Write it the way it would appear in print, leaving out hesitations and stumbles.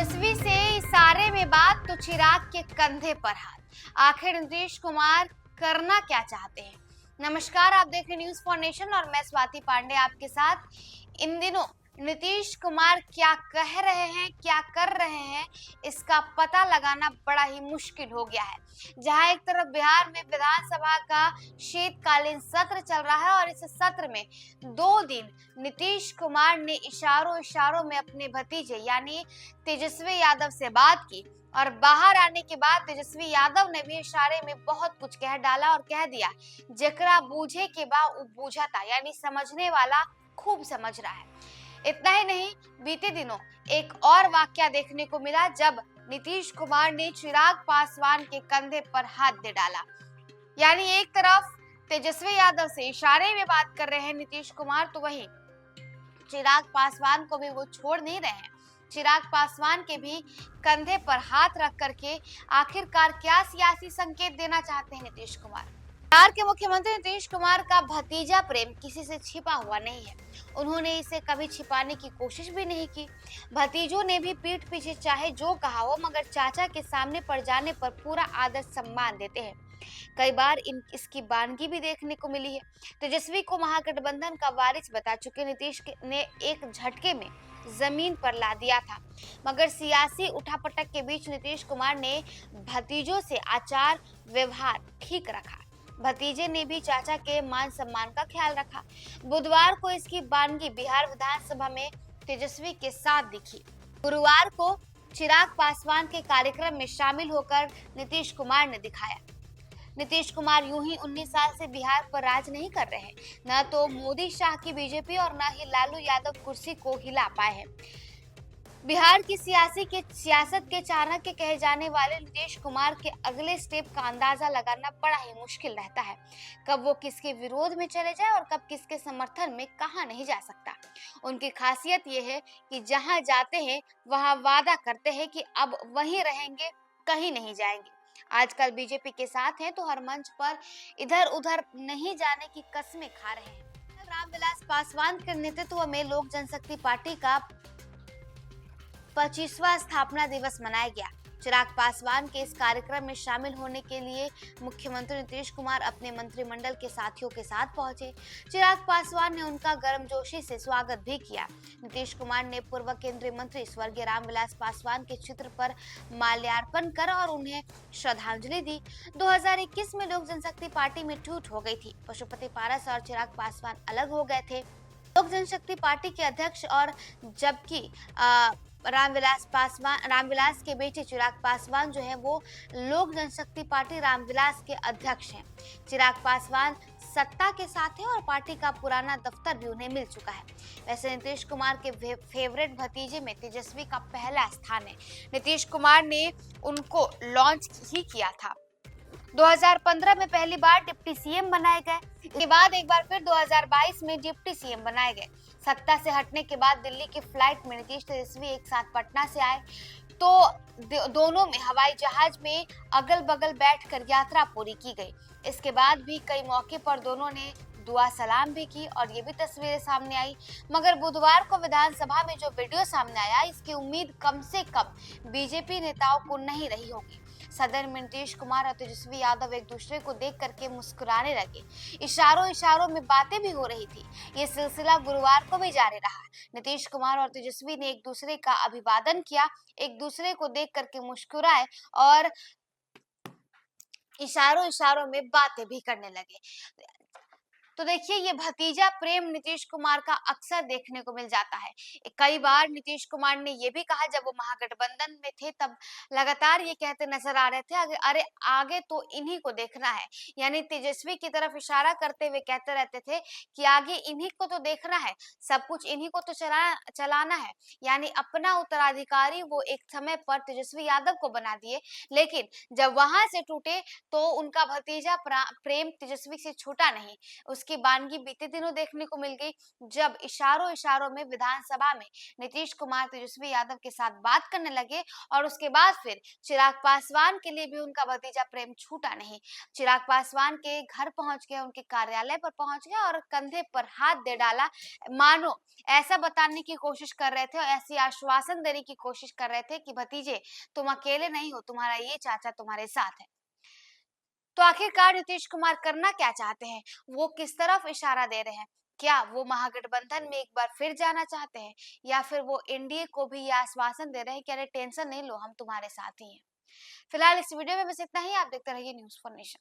तेजस्वी से इशारे में बात तो चिराग के कंधे पर हाथ। आखिर नीतीश कुमार करना क्या चाहते हैं? नमस्कार, आप देख रहे न्यूज फॉर नेशन और मैं स्वाति पांडे आपके साथ। इन दिनों नीतीश कुमार क्या कह रहे हैं, क्या कर रहे हैं, इसका पता लगाना बड़ा ही मुश्किल हो गया है। जहां एक तरफ बिहार में विधानसभा का शीतकालीन सत्र चल रहा है और इस सत्र में 2 दिन नीतीश कुमार ने इशारों इशारों में अपने भतीजे यानी तेजस्वी यादव से बात की और बाहर आने के बाद तेजस्वी यादव ने भी इशारे में बहुत कुछ कह डाला और कह दिया, जेकरा बूझे के बा उ बूझा था, यानी समझने वाला खूब समझ रहा है। इतना ही नहीं, बीते दिनों एक और वाकया देखने को मिला जब नीतीश कुमार ने चिराग पासवान के कंधे पर हाथ दे डाला। यानी एक तरफ तेजस्वी यादव से इशारे में बात कर रहे हैं नीतीश कुमार, तो वहीं चिराग पासवान को भी वो छोड़ नहीं रहे हैं। चिराग पासवान के भी कंधे पर हाथ रख करके आखिरकार क्या सियासी संकेत देना चाहते हैं नीतीश कुमार? बिहार के मुख्यमंत्री नीतीश कुमार का भतीजा प्रेम किसी से छिपा हुआ नहीं है। उन्होंने इसे कभी छिपाने की कोशिश भी नहीं की। भतीजों ने भी पीठ पीछे चाहे जो कहा हो, मगर चाचा के सामने पड़ जाने पर पूरा आदर सम्मान देते हैं। कई बार इसकी बानगी भी देखने को मिली है। तेजस्वी को महागठबंधन का वारिस बता चुके नीतीश ने एक झटके में जमीन पर ला दिया था, मगर सियासी उठापटक के बीच नीतीश कुमार ने भतीजों से आचार व्यवहार ठीक रखा। भतीजे ने भी चाचा के मान सम्मान का ख्याल रखा। बुधवार को इसकी बानगी बिहार विधानसभा में तेजस्वी के साथ दिखी। गुरुवार को चिराग पासवान के कार्यक्रम में शामिल होकर नीतीश कुमार ने दिखाया। नीतीश कुमार यूं ही 19 साल से बिहार पर राज नहीं कर रहे हैं। न तो मोदी शाह की बीजेपी और न ही लालू यादव कुर्सी को हिला पाए हैं। बिहार की सियासत के चाणक्य कहे जाने वाले नीतीश कुमार के अगले स्टेप का अंदाजा लगाना बड़ा ही मुश्किल रहता है। कब वो किसके विरोध में चले जाए और कब किसके समर्थन में कहा नहीं जा सकता। उनकी खासियत ये है कि जहां जाते हैं वहां वादा करते हैं कि अब वहीं रहेंगे, कहीं नहीं जाएंगे। आजकल बीजेपी के साथ हैं तो हर मंच पर इधर उधर नहीं जाने की कस्में खा रहे हैं। रामविलास पासवान के नेतृत्व में लोक जनशक्ति पार्टी का 25वां स्थापना दिवस मनाया गया। चिराग पासवान के इस कार्यक्रम में शामिल होने के लिए मुख्यमंत्री नीतीश कुमार अपने मंत्रिमंडल के साथियों के साथ पहुंचे। चिराग पासवान ने उनका गर्मजोशी से स्वागत भी किया। नीतीश कुमार ने पूर्व केंद्रीय मंत्री स्वर्गीय रामविलास पासवान के चित्र पर माल्यार्पण कर और उन्हें श्रद्धांजलि दी। 2021 में लोक जनशक्ति पार्टी में टूट हो गई थी। पशुपति पारस और चिराग पासवान अलग हो गए थे। लोक जनशक्ति पार्टी के अध्यक्ष और जबकि रामविलास के बेटे चिराग पासवान जो है वो लोक जनशक्ति पार्टी रामविलास के अध्यक्ष हैं। चिराग पासवान सत्ता के साथ है और पार्टी का पुराना दफ्तर भी उन्हें मिल चुका है। वैसे नीतीश कुमार के फेवरेट भतीजे में तेजस्वी का पहला स्थान है। नीतीश कुमार ने उनको लॉन्च ही किया था। 2015 में पहली बार डिप्टी सीएम बनाए गए, इसके बाद एक बार फिर 2022 में डिप्टी सीएम बनाए गए। सत्ता से हटने के बाद दिल्ली की फ्लाइट में नीतीश तेजस्वी एक साथ पटना से आए तो दोनों में हवाई जहाज में अगल बगल बैठकर यात्रा पूरी की गई। इसके बाद भी कई मौके पर दोनों ने दुआ सलाम भी की और ये भी तस्वीरें सामने आई। मगर बुधवार को विधानसभा में जो वीडियो सामने आया, इसकी उम्मीद कम से कम बीजेपी नेताओं को नहीं रही होगी। सदन में नीतीश कुमार और तेजस्वी यादव एक दूसरे को देख करके मुस्कुराने लगे। इशारों इशारों में बातें भी हो रही थी। ये सिलसिला गुरुवार को भी जारी रहा। नीतीश कुमार और तेजस्वी ने एक दूसरे का अभिवादन किया, एक दूसरे को देख करके मुस्कुराए और इशारों इशारों में बातें भी करने लगे। तो देखिए, ये भतीजा प्रेम नीतीश कुमार का अक्सर देखने को मिल जाता है। कई बार नीतीश कुमार ने ये भी कहा, जब वो महागठबंधन में थे तब लगातार ये कहते नजर आ रहे थे, अरे आगे तो इन्हीं को देखना है। यानी तेजस्वी की तरफ इशारा करते हुए कहते रहते थे कि आगे इन्हीं को तो देखना है, सब कुछ इन्हीं को तो चलाना है। यानी अपना उत्तराधिकारी वो एक समय पर तेजस्वी यादव को बना दिए, लेकिन जब वहां से टूटे तो उनका भतीजा प्रेम तेजस्वी से छूटा नहीं। जिसकी बानगी बीते दिनों देखने को मिल गई, जब इशारों इशारों में विधानसभा में नीतीश कुमार तेजस्वी यादव के साथ बात करने लगे और उसके बाद फिर चिराग पासवान के लिए भी उनका भतीजा प्रेम छूटा नहीं। चिराग पासवान के घर पहुंच गए, उनके कार्यालय पर पहुंच गए और कंधे पर हाथ दे डाला, मानो ऐसा बताने की कोशिश कर रहे थे और ऐसी आश्वासन देने की कोशिश कर रहे थे कि भतीजे तुम अकेले नहीं हो, तुम्हारा ये चाचा तुम्हारे साथ है। तो आखिरकार नीतीश कुमार करना क्या चाहते हैं? वो किस तरफ इशारा दे रहे हैं? क्या वो महागठबंधन में एक बार फिर जाना चाहते हैं, या फिर वो एनडीए को भी यह आश्वासन दे रहे हैं कि अरे टेंशन नहीं लो, हम तुम्हारे साथ ही हैं। फिलहाल इस वीडियो में बस इतना ही। आप देखते रहिए न्यूज़ फॉर नेशन।